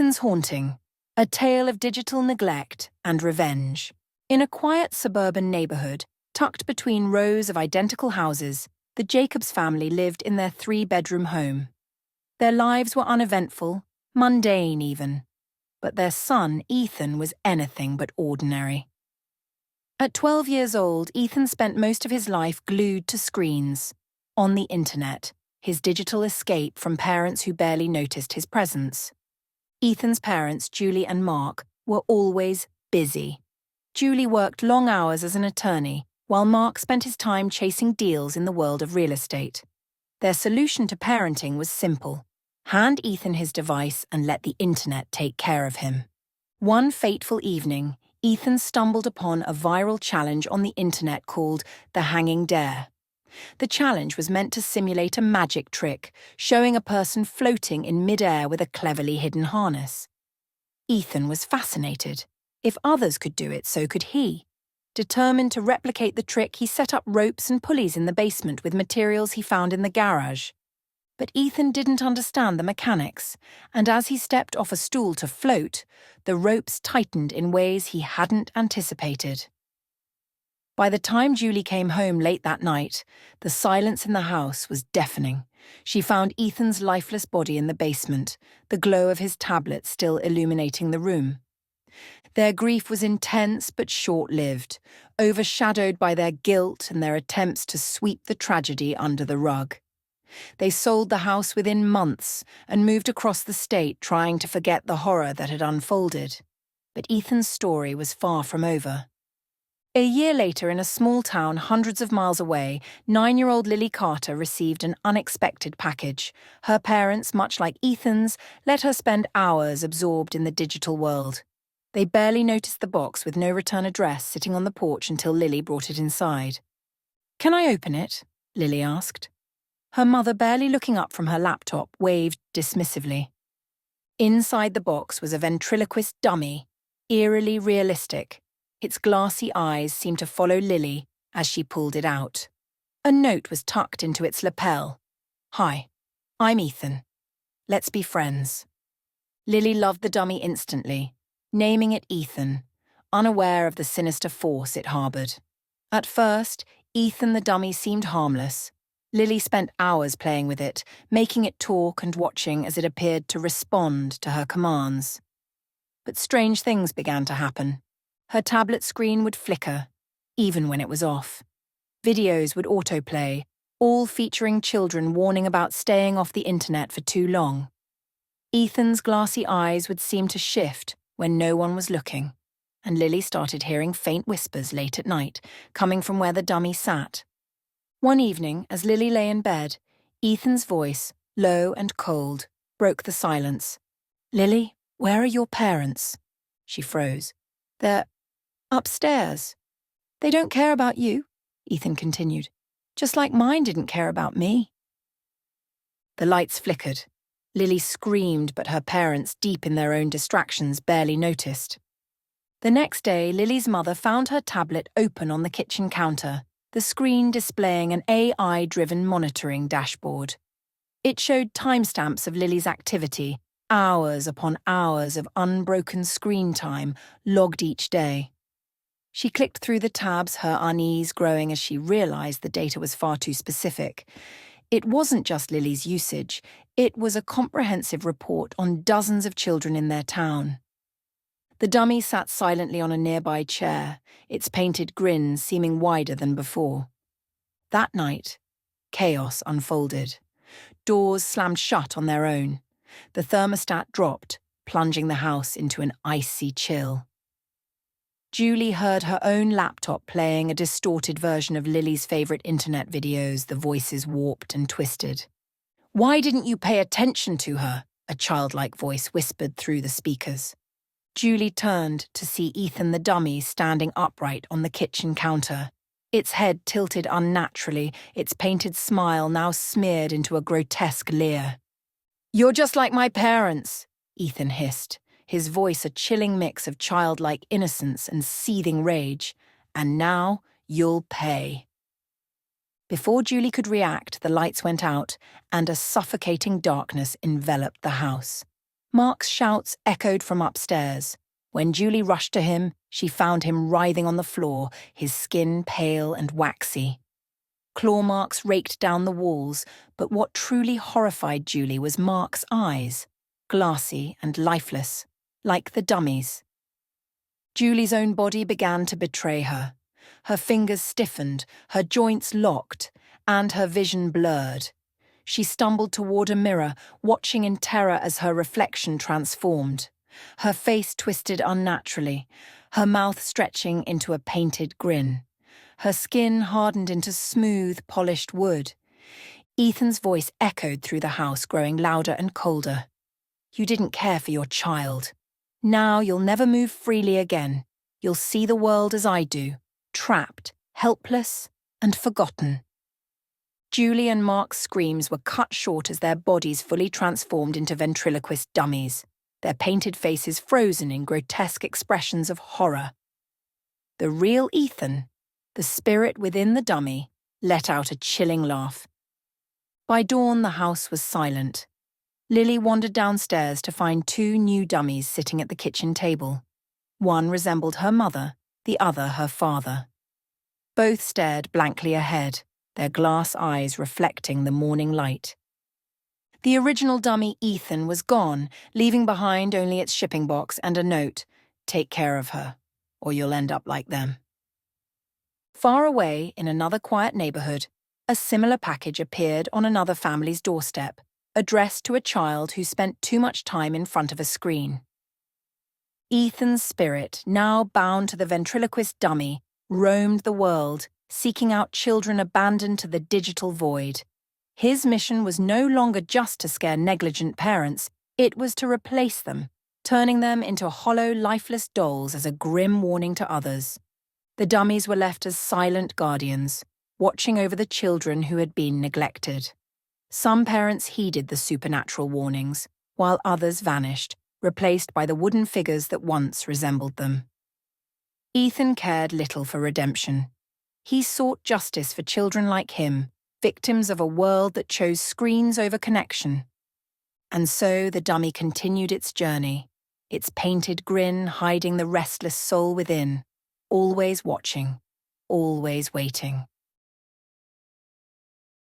Ethan's Haunting, a tale of digital neglect and revenge. In a quiet suburban neighborhood, tucked between rows of identical houses, the Jacobs family lived in their 3-bedroom home. Their lives were uneventful, mundane even, but their son, Ethan, was anything but ordinary. At 12 years old, Ethan spent most of his life glued to screens, on the internet, his digital escape from parents who barely noticed his presence. Ethan's parents, Julie and Mark, were always busy. Julie worked long hours as an attorney, while Mark spent his time chasing deals in the world of real estate. Their solution to parenting was simple: hand Ethan his device and let the internet take care of him. One fateful evening, Ethan stumbled upon a viral challenge on the internet called the Hanging Dare. The challenge was meant to simulate a magic trick, showing a person floating in mid-air with a cleverly hidden harness. Ethan was fascinated. If others could do it, so could he. Determined to replicate the trick, he set up ropes and pulleys in the basement with materials he found in the garage. But Ethan didn't understand the mechanics, and as he stepped off a stool to float, the ropes tightened in ways he hadn't anticipated. By the time Julie came home late that night, the silence in the house was deafening. She found Ethan's lifeless body in the basement, the glow of his tablet still illuminating the room. Their grief was intense but short-lived, overshadowed by their guilt and their attempts to sweep the tragedy under the rug. They sold the house within months and moved across the state trying to forget the horror that had unfolded. But Ethan's story was far from over. A year later, in a small town hundreds of miles away, 9-year-old Lily Carter received an unexpected package. Her parents, much like Ethan's, let her spend hours absorbed in the digital world. They barely noticed the box with no return address sitting on the porch until Lily brought it inside. "Can I open it?" Lily asked. Her mother, barely looking up from her laptop, waved dismissively. Inside the box was a ventriloquist dummy, eerily realistic. Its glassy eyes seemed to follow Lily as she pulled it out. A note was tucked into its lapel. "Hi, I'm Ethan. Let's be friends." Lily loved the dummy instantly, naming it Ethan, unaware of the sinister force it harbored. At first, Ethan the dummy seemed harmless. Lily spent hours playing with it, making it talk and watching as it appeared to respond to her commands. But strange things began to happen. Her tablet screen would flicker, even when it was off. Videos would autoplay, all featuring children warning about staying off the internet for too long. Ethan's glassy eyes would seem to shift when no one was looking, and Lily started hearing faint whispers late at night, coming from where the dummy sat. One evening, as Lily lay in bed, Ethan's voice, low and cold, broke the silence. "Lily, where are your parents?" She froze. "They're upstairs." "They don't care about you," Ethan continued, "just like mine didn't care about me." The lights flickered. Lily screamed, but her parents, deep in their own distractions, barely noticed. The next day, Lily's mother found her tablet open on the kitchen counter, the screen displaying an AI-driven monitoring dashboard. It showed timestamps of Lily's activity, hours upon hours of unbroken screen time logged each day. She clicked through the tabs, her unease growing as she realized the data was far too specific. It wasn't just Lily's usage, it was a comprehensive report on dozens of children in their town. The dummy sat silently on a nearby chair, its painted grin seeming wider than before. That night, chaos unfolded. Doors slammed shut on their own. The thermostat dropped, plunging the house into an icy chill. Julie heard her own laptop playing a distorted version of Lily's favorite internet videos, the voices warped and twisted. "Why didn't you pay attention to her?" a childlike voice whispered through the speakers. Julie turned to see Ethan the dummy standing upright on the kitchen counter, its head tilted unnaturally, its painted smile now smeared into a grotesque leer. "You're just like my parents," Ethan hissed, his voice a chilling mix of childlike innocence and seething rage. "And now you'll pay." Before Julie could react, the lights went out, and a suffocating darkness enveloped the house. Mark's shouts echoed from upstairs. When Julie rushed to him, she found him writhing on the floor, his skin pale and waxy. Claw marks raked down the walls, but what truly horrified Julie was Mark's eyes, glassy and lifeless, like the dummy's. Julie's own body began to betray her. Her fingers stiffened, her joints locked, and her vision blurred. She stumbled toward a mirror, watching in terror as her reflection transformed. Her face twisted unnaturally, her mouth stretching into a painted grin. Her skin hardened into smooth, polished wood. Ethan's voice echoed through the house, growing louder and colder. "You didn't care for your child. Now you'll never move freely again. You'll see the world as I do, trapped, helpless, and forgotten." Julie and Mark's screams were cut short as their bodies fully transformed into ventriloquist dummies, their painted faces frozen in grotesque expressions of horror. The real Ethan, the spirit within the dummy, let out a chilling laugh. By dawn, the house was silent. Lily wandered downstairs to find two new dummies sitting at the kitchen table. One resembled her mother, the other her father. Both stared blankly ahead, their glass eyes reflecting the morning light. The original dummy Ethan was gone, leaving behind only its shipping box and a note, "Take care of her, or you'll end up like them." Far away, in another quiet neighborhood, a similar package appeared on another family's doorstep, addressed to a child who spent too much time in front of a screen. Ethan's spirit, now bound to the ventriloquist dummy, roamed the world, seeking out children abandoned to the digital void. His mission was no longer just to scare negligent parents, it was to replace them, turning them into hollow, lifeless dolls as a grim warning to others. The dummies were left as silent guardians, watching over the children who had been neglected. Some parents heeded the supernatural warnings, while others vanished, replaced by the wooden figures that once resembled them. Ethan cared little for redemption. He sought justice for children like him, victims of a world that chose screens over connection. And so the dummy continued its journey, its painted grin hiding the restless soul within, always watching, always waiting.